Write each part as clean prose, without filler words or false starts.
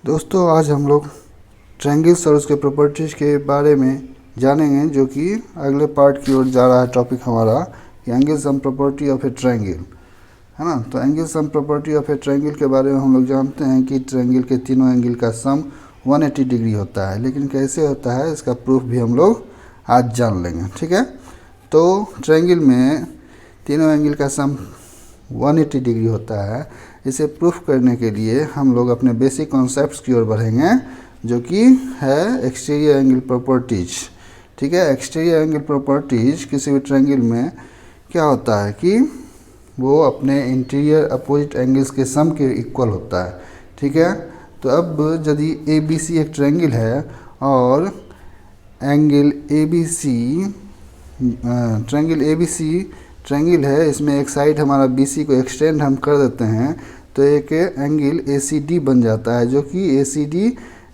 दोस्तों आज हम लोग ट्रायंगल्स और उसके प्रॉपर्टीज़ के बारे में जानेंगे, जो कि अगले पार्ट की ओर जा रहा है। टॉपिक हमारा angle sum property of a triangle है ना। तो angle sum property of a triangle के बारे में हम लोग जानते हैं कि ट्रायंगल के तीनों एंगल का सम 180 डिग्री होता है। लेकिन कैसे होता है इसका प्रूफ भी हम लोग आज जान लेंगे, ठीक है। तो ट्रायंगल में तीनों एंगल का सम 180 डिग्री होता है। इसे प्रूफ करने के लिए हम लोग अपने बेसिक कॉन्सेप्ट्स की ओर बढ़ेंगे, जो कि है एक्सटीरियर एंगल प्रॉपर्टीज, ठीक है। एक्सटीरियर एंगल प्रॉपर्टीज किसी भी ट्रायंगल में क्या होता है कि वो अपने इंटीरियर अपोजिट एंगल्स के सम के इक्वल होता है, ठीक है। तो अब यदि ए बी सी एक ट्रायंगल है और angle A B C triangle A B C triangle है, इसमें एक साइड हमारा बी सी को एक्सटेंड हम कर देते हैं तो एक एंगल ए सी डी बन जाता है, जो कि A C D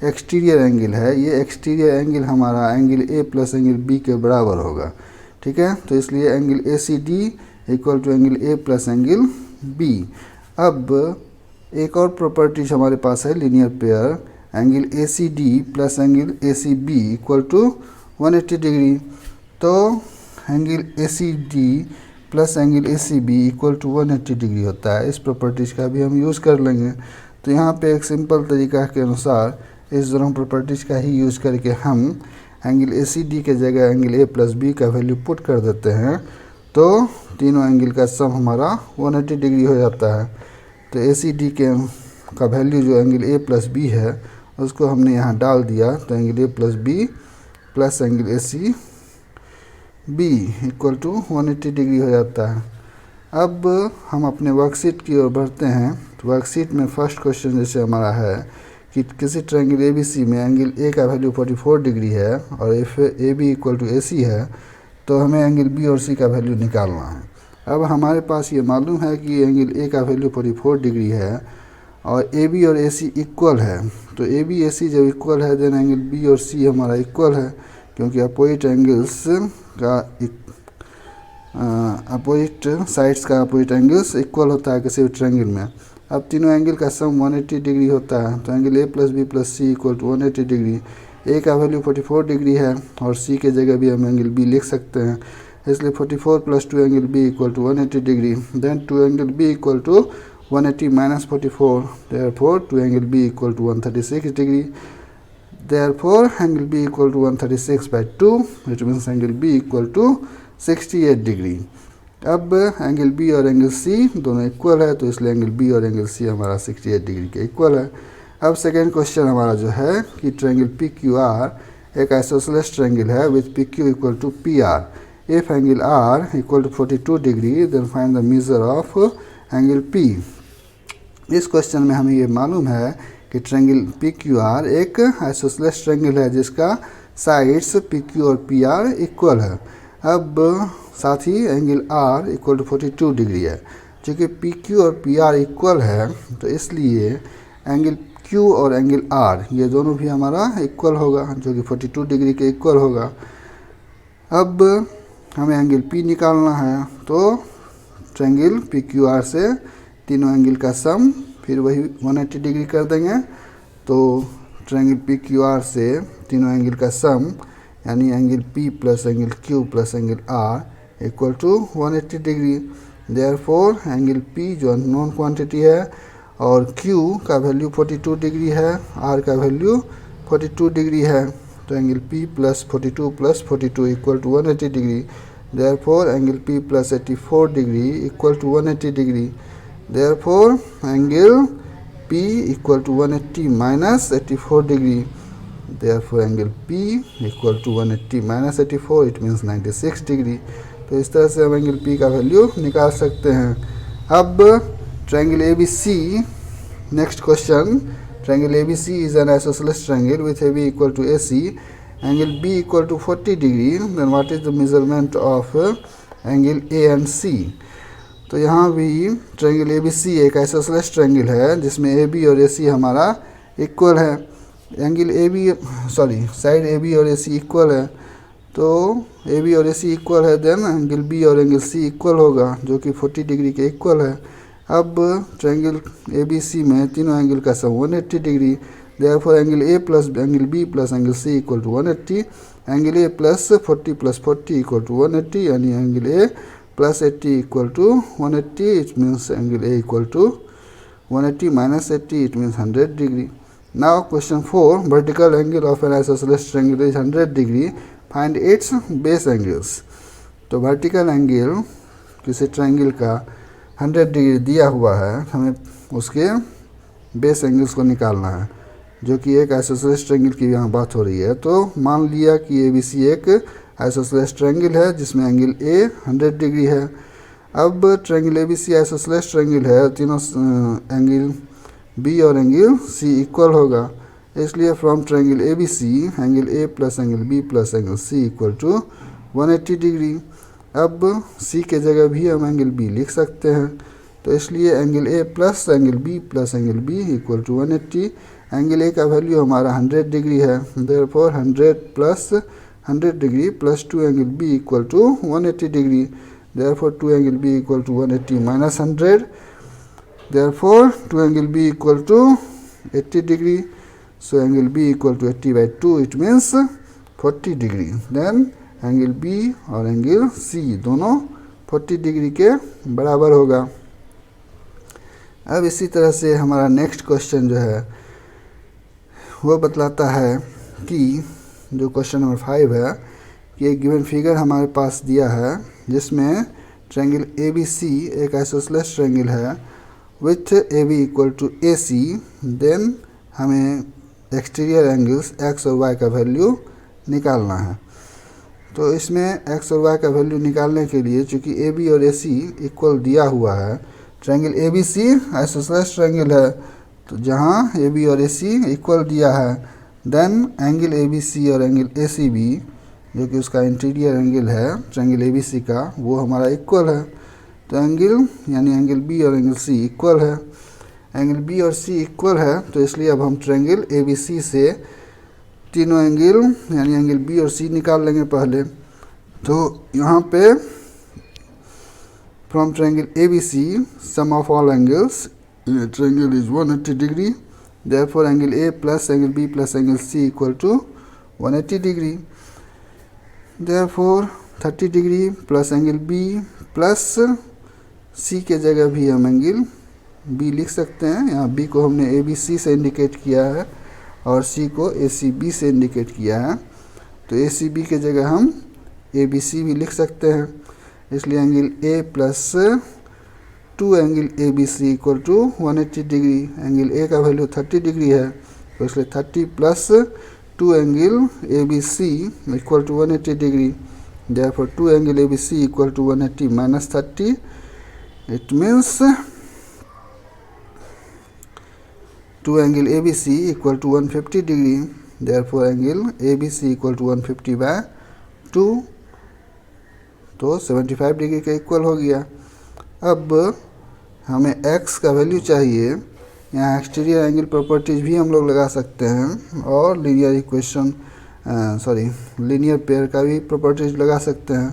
exterior angle है। ये एक्सटीरियर एंगल हमारा angle A plus angle B के बराबर होगा, ठीक है। तो इसलिए angle A C D equal to angle A plus angle B. अब एक और प्रॉपर्टीज हमारे पास है linear pair, angle A C D plus angle A C B equal to 180 degree. तो angle A C D plus angle A C B equal to 180 degree होता है। इस प्रॉपर्टीज़ का भी हम यूज़ कर लेंगे। तो यहाँ पे एक सिंपल तरीका के अनुसार इस दोनों प्रॉपर्टीज़ का ही यूज़ करके हम एंगल ए सी डी के जगह एंगल ए प्लस बी का वैल्यू पुट कर देते हैं, तो तीनों एंगल का सम हमारा 180 डिग्री हो जाता है। तो ए सी डी का वैल्यू जो एंगल ए प्लस बी है उसको हमने यहाँ डाल दिया, तो angle A plus B plus angle A C B equal to 180 degree हो जाता है। अब हम अपने वर्कशीट की ओर बढ़ते हैं। तो वर्कशीट में फर्स्ट क्वेश्चन जैसे हमारा है कि किसी ट्रायंगल ए बी सी में एंगल ए का वैल्यू 44 डिग्री है और F A B equal to A C है, तो हमें एंगल बी और सी का वैल्यू निकालना है। अब हमारे पास ये मालूम है कि एंगल ए का वैल्यू 44 डिग्री है और ए बी और ए सी इक्वल है। तो ए बी ए सी जब इक्वल है देन एंगल बी और सी हमारा इक्वल है, क्योंकि अपोजिट एंगल्स का अपोजिट साइड्स का अपोजिट एंगल्स इक्वल होता है किसी भी ट्रायंगल में। अब तीनों एंगल का सम 180 डिग्री होता है, तो angle A plus B plus C equal to 180 degree. A का वैल्यू 44 डिग्री है और सी के जगह भी हम एंगल बी लिख सकते हैं, इसलिए 44 plus 2 angle B equal to 180 degree. Then 2 angle B equal to 180 minus 44, therefore 2 angle B equal to 136 degree. Therefore, angle B equal to 136 by 2, which means angle B equal to 68 degree. अब angle B और angle C दोनों equal है, तो इसलिए angle B और angle C हमारा 68 degree के equal है। अब सेकेंड क्वेश्चन हमारा जो है कि ट्रायंगल PQR एक आइसोसेलेस ट्रायंगल है with PQ equal to PR। If angle R equal to 42 degree then find the measure of angle P। इस क्वेश्चन में हमें ये मालूम है कि ट्रायंगल PQR एक आइसोसेलेस ट्रायंगल है जिसका साइड्स PQ और PR इक्वल है। अब साथ ही angle R equal to 42 degree है। चूँकि PQ और PR इक्वल है तो इसलिए एंगल Q और एंगल R ये दोनों भी हमारा इक्वल होगा, जो कि 42 डिग्री के इक्वल होगा। अब हमें एंगल P निकालना है, तो ट्रायंगल PQR से तीनों एंगल का सम फिर वही 180 डिग्री कर देंगे। तो ट्रायंगल PQR से तीनों एंगल का सम यानी angle P plus angle Q plus angle R equal to 180 degree. Therefore angle P जो अननोन क्वांटिटी है और Q का वैल्यू 42 डिग्री है, R का वैल्यू 42 डिग्री है, तो angle P plus 42 equal to 180 degree. Therefore angle P plus 84 degree equal to 180 degree. Therefore, angle P equal to 180 minus 84 degree. Therefore, angle P equal to 180 minus 84, it means 96 degree. तो इस तरह से हम angle P का value निकाल सकते हैं। अब triangle ABC, next question, triangle ABC is an isosceles triangle with AB equal to AC, angle B equal to 40 degree. Then what is the measurement of angle A and C? तो यहाँ भी triangle ABC एक isosceles triangle है जिसमें AB और AC हमारा equal है। Angle side AB और AC इक्वल है, तो AB और AC इक्वल है, देन एंगल B और एंगल C इक्वल होगा, जो कि 40 डिग्री के इक्वल है। अब ट्रायंगल ABC में तीनों एंगल का सम 180 degree, Therefore angle A plus angle B plus angle C equal to 180. Angle A plus 40 plus 40 equal to 180, यानी angle A plus 80 equal to 180. It means angle A equal to 180 minus 80, it means 100 degree. Now question 4, vertical angle of an isosceles triangle is 100 degree. Find its base angles. तो vertical angle किसी triangle का 100 degree दिया हुआ है, हमें उसके base angles को निकालना है, जो कि एक आइसोसेलेस ट्रायंगल की यहाँ बात हो रही है। तो मान लिया कि ABC एक आइसोसेलेस ट्रायंगल है जिसमें एंगल A 100 डिग्री है। अब ट्रायंगल ABC आइसोसेलेस ट्रायंगल है, तीनों एंगल B और एंगल C इक्वल होगा, इसलिए from triangle ABC angle A plus angle B plus angle C equal to 180 degree. अब C के जगह भी हम एंगल B लिख सकते हैं, तो इसलिए angle A plus angle B plus angle B equal to 180। Angle A का वैल्यू हमारा 100 डिग्री है, therefore 100 plus 100 degree plus 2 angle B equal to 180 degree, therefore 2 angle B equal to 180 minus 100, therefore 2 angle B equal to 80 degree. So angle B equal to 80 by 2, it means 40 degree. Then angle B और angle C दोनों 40 degree के बराबर होगा। अब इसी तरह से हमारा नेक्स्ट क्वेश्चन जो है वो बतलाता है कि जो क्वेश्चन नंबर 5 है कि एक गिवन फिगर हमारे पास दिया है जिसमें ट्रायंगल ABC एक आइसोसेलेस ट्रायंगल है with AB equal to AC। Then हमें एक्सटीरियर एंगल्स x और y का वैल्यू निकालना है। तो इसमें x और y का वैल्यू निकालने के लिए चूँकि AB और AC इक्वल दिया हुआ है, ट्रायंगल ABC आइसोसेलेस ट्रायंगल है, तो जहाँ AB और AC इक्वल दिया है, देन एंगल ABC और एंगल ACB जो कि उसका इंटीरियर एंगल है ट्रायंगल ABC का, वो हमारा इक्वल है। तो एंगल यानी एंगल B और एंगल C इक्वल है, एंगल B और C इक्वल है, तो इसलिए अब हम ट्रायंगल ABC से तीनों एंगल यानी एंगल B और C निकाल लेंगे पहले। तो यहाँ पे from triangle ABC sum of all angles triangle is 180 degree, therefore angle A plus angle B plus angle C equal to 180 degree, therefore 30 degree plus angle B plus C के जगह भी हम एंगल B लिख सकते हैं। यहाँ B को हमने ABC से इंडिकेट किया है और C को ACB से इंडिकेट किया है, तो ACB के जगह हम ABC भी लिख सकते हैं, इसलिए angle A plus 2 angle ABC equal to 180 degree. Angle A का वैल्यू 30 डिग्री है, तो इसलिए 30 plus 2 angle ABC equal to 180 degree, therefore 2 angle ABC equal to 180 minus 30, it means 2 angle ABC equal to 150 degree, therefore angle ABC equal to 150 by 2, तो 75 degree का equal हो गया। अब हमें x का वैल्यू चाहिए, यहाँ एक्सटीरियर एंगल प्रॉपर्टीज भी हम लोग लगा सकते हैं और लीनियर इक्वेशन लीनियर पेयर का भी प्रॉपर्टीज लगा सकते हैं।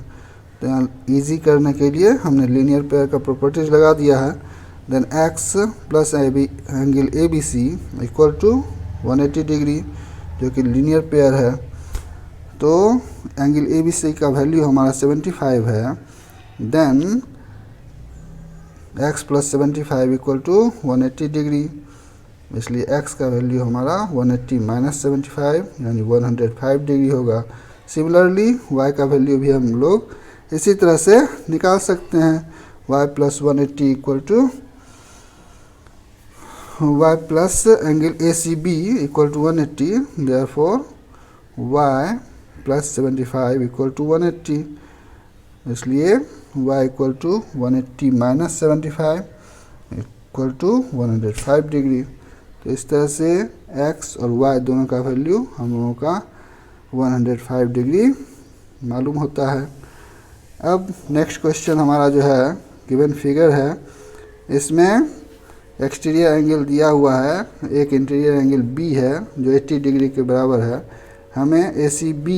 तो यहाँ ईजी करने के लिए हमने लीनियर पेयर का प्रॉपर्टीज लगा दिया है। Then x plus angle ABC equal to 180 degree जो कि लीनियर पेयर है, तो एंगल ABC का वैल्यू हमारा 75 है, then x plus 75 equal to 180 degree, इसलिए x का वैल्यू हमारा 180 माइनस 75 यानी 105 डिग्री होगा। सिमिलरली y का वैल्यू भी हम लोग इसी तरह से निकाल सकते हैं, y plus 180 equal to y plus angle ACB equal to 180, therefore y plus 75 equal to 180, इसलिए y equal to 180 minus 75 equal to 105 degree. तो इस तरह से x और y दोनों का वैल्यू हम लोगों का 105 डिग्री मालूम होता है। अब नेक्स्ट क्वेश्चन हमारा जो है गिवन फिगर है, इसमें एक्सटीरियर एंगल दिया हुआ है, एक इंटीरियर एंगल B है जो 80 डिग्री के बराबर है, हमें ACB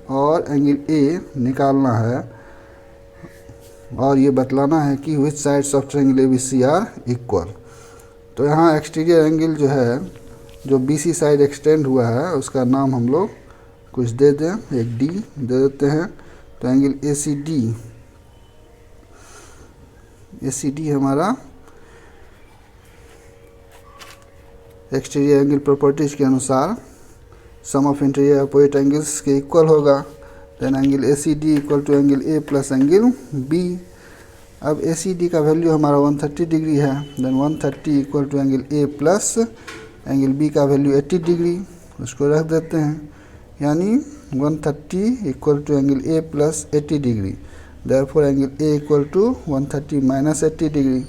और एंगल A निकालना है और ये बतलाना है कि which sides of triangle ABC are equal. तो यहाँ एक्सटीरियर एंगल जो है जो BC साइड एक्सटेंड हुआ है उसका नाम हम लोग कुछ दे दें, एक D दे देते हैं। तो एंगल ACD हमारा एक्सटीरियर एंगल प्रॉपर्टीज के अनुसार sum of interior opposite angles के इक्वल होगा। Then angle ACD equal to angle A plus angle B। अब ACD का वैल्यू हमारा 130 डिग्री है। Then 130 equal to angle A plus angle B का वैल्यू 80 डिग्री, उसको रख देते हैं, यानी 130 equal to angle A plus 80 degree. Therefore angle A equal to 130 minus 80 degree,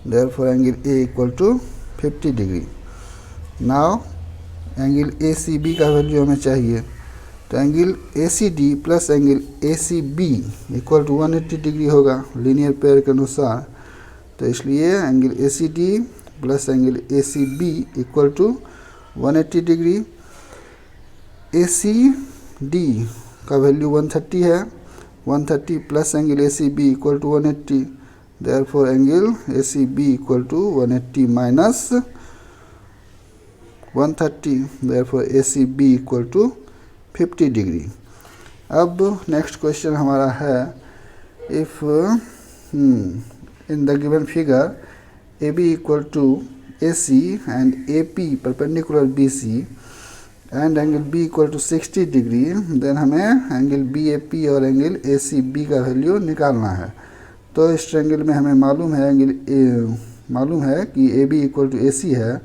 therefore angle A equal to 50 degree. Now angle ACB का value हमें चाहिए, तो angle ACD plus angle ACB equal to 180 degree होगा linear pair के अनुसार। तो इसलिए angle ACD plus angle ACB equal to 180 degree. ACD का वैल्यू 130 है, 130 plus angle ACB equal to 180, therefore angle ACB equal to 180 minus 130, therefore ACB equal to 50 degree. अब next question हमारा है, if in the given figure AB equal to AC and AP perpendicular BC and angle B equal to 60 degree, then हमें angle BAP और angle ACB का value निकालना है। तो इस ट्रायंगल में हमें मालूम है कि AB इक्वल टू AC है,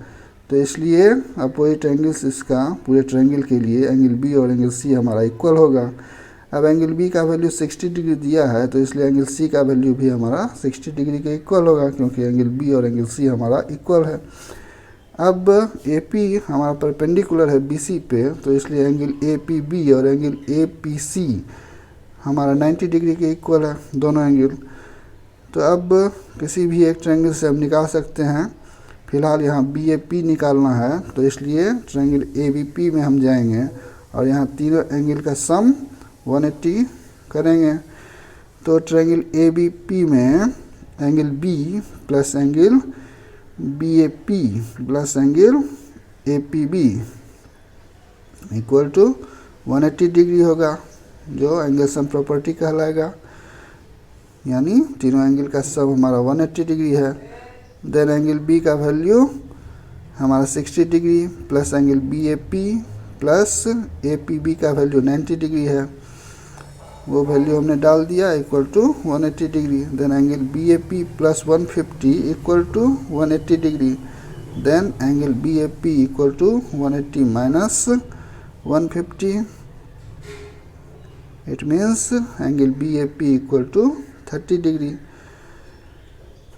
तो इसलिए अपोजिट एंगल्स इसका पूरे ट्रायंगल के लिए एंगल B और एंगल C हमारा इक्वल होगा। अब एंगल B का वैल्यू 60 डिग्री दिया है, तो इसलिए एंगल C का वैल्यू भी हमारा 60 डिग्री के इक्वल होगा, क्योंकि एंगल B और एंगल C हमारा इक्वल है। अब AP हमारा परपेंडिकुलर है BC पे, तो इसलिए एंगल APB और एंगल APC हमारा 90 डिग्री के इक्वल है, दोनों एंगल। तो अब किसी भी एक ट्रायंगल से हम निकाल सकते हैं। फिलहाल यहाँ BAP निकालना है, तो इसलिए ट्रायंगल ABP में हम जाएंगे और यहाँ तीनों एंगल का सम 180 करेंगे। तो ट्रायंगल ABP में angle B plus angle BAP plus angle APB equal to 180 degree होगा, जो एंगल सम प्रॉपर्टी कहलाएगा, यानी तीनों एंगल का सम हमारा 180 डिग्री है। देन एंगल B का वैल्यू हमारा 60 degree plus angle BAP plus APB का वैल्यू 90 डिग्री है, वो वैल्यू हमने डाल दिया equal to 180 degree. Then angle BAP plus 150 equal to 180 degree, then angle BAP equal to 180 minus 150, it means angle BAP equal to 30 degree.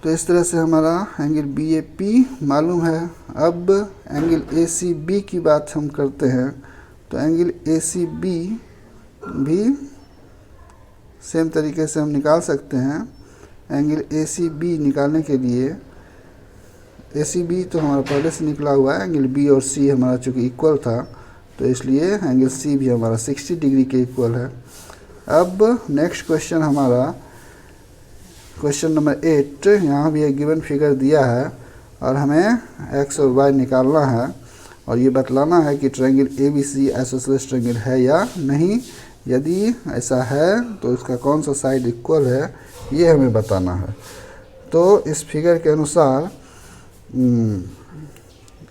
तो इस तरह से हमारा एंगल BAP मालूम है। अब एंगल ACB की बात हम करते हैं, तो एंगल ACB भी सेम तरीके से हम निकाल सकते हैं। एंगल ACB निकालने के लिए, ACB तो हमारा पहले से निकला हुआ है, एंगल B और C हमारा चूँकि इक्वल था, तो इसलिए एंगल C भी हमारा 60 डिग्री के इक्वल है। अब नेक्स्ट क्वेश्चन हमारा क्वेश्चन नंबर 8, यहाँ भी एक गिवन फिगर दिया है और हमें x और y निकालना है और ये बतलाना है कि ट्रायंगल ABC आइसोसेलेस ट्रायंगल है या नहीं। यदि ऐसा है तो इसका कौन सा साइड इक्वल है, ये हमें बताना है। तो इस फिगर के अनुसार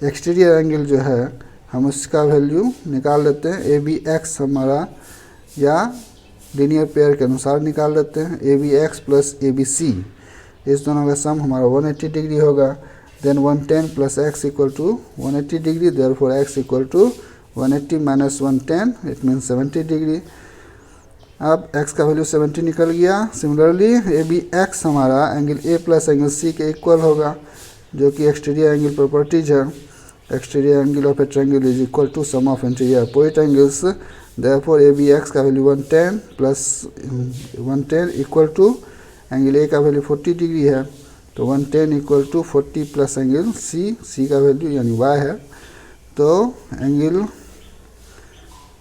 एक्सटीरियर एंगल जो है हम उसका वैल्यू निकाल लेते हैं। ABX हमारा या लीनियर पेयर के अनुसार निकाल लेते हैं। ABX प्लस ABC, इस दोनों का सम हमारा 180 डिग्री होगा। Then 110 plus x equal to 180 degree, therefore x equal to 180 minus 110, it means 70 degree. अब x का वैल्यू 70 निकल गया। सिमिलरली ABX हमारा angle A plus angle C के इक्वल होगा, जो कि एक्सटीरियर एंगल प्रॉपर्टीज है। Exterior angle of a triangle is equal to sum of interior opposite angles, therefore ABX का value 110 plus 110 equal to angle A का value 40 degree है, तो 110 equal to 40 plus angle C का value यानी Y है। तो angle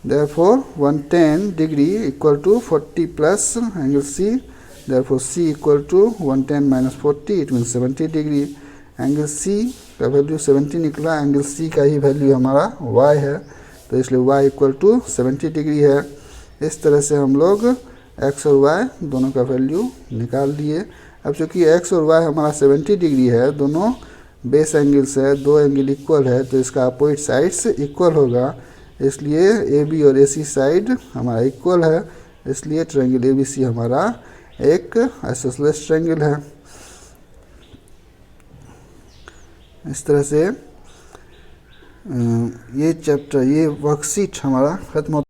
therefore 110 degree equal to 40 plus angle C, therefore C equal to 110 minus 40, it means 70 degree. Angle C का value 70 निकला, angle C का ही वैल्यू हमारा y है, तो इसलिए y इक्वल टू 70 डिग्री है। इस तरह से हम लोग x और y दोनों का वैल्यू निकाल लिए। अब चूँकि x और y हमारा 70 डिग्री है, दोनों बेस एंगल्स है, दो एंगल इक्वल है, तो इसका अपोजिट साइड्स इक्वल होगा, इसलिए ए बी और ए सी साइड हमारा इक्वल है, इसलिए ट्रायंगल ए बी सी हमारा एक आइसोसेलेस ट्रायंगल है। इस तरह से ये चैप्टर, ये वर्कशीट हमारा खत्म होता है।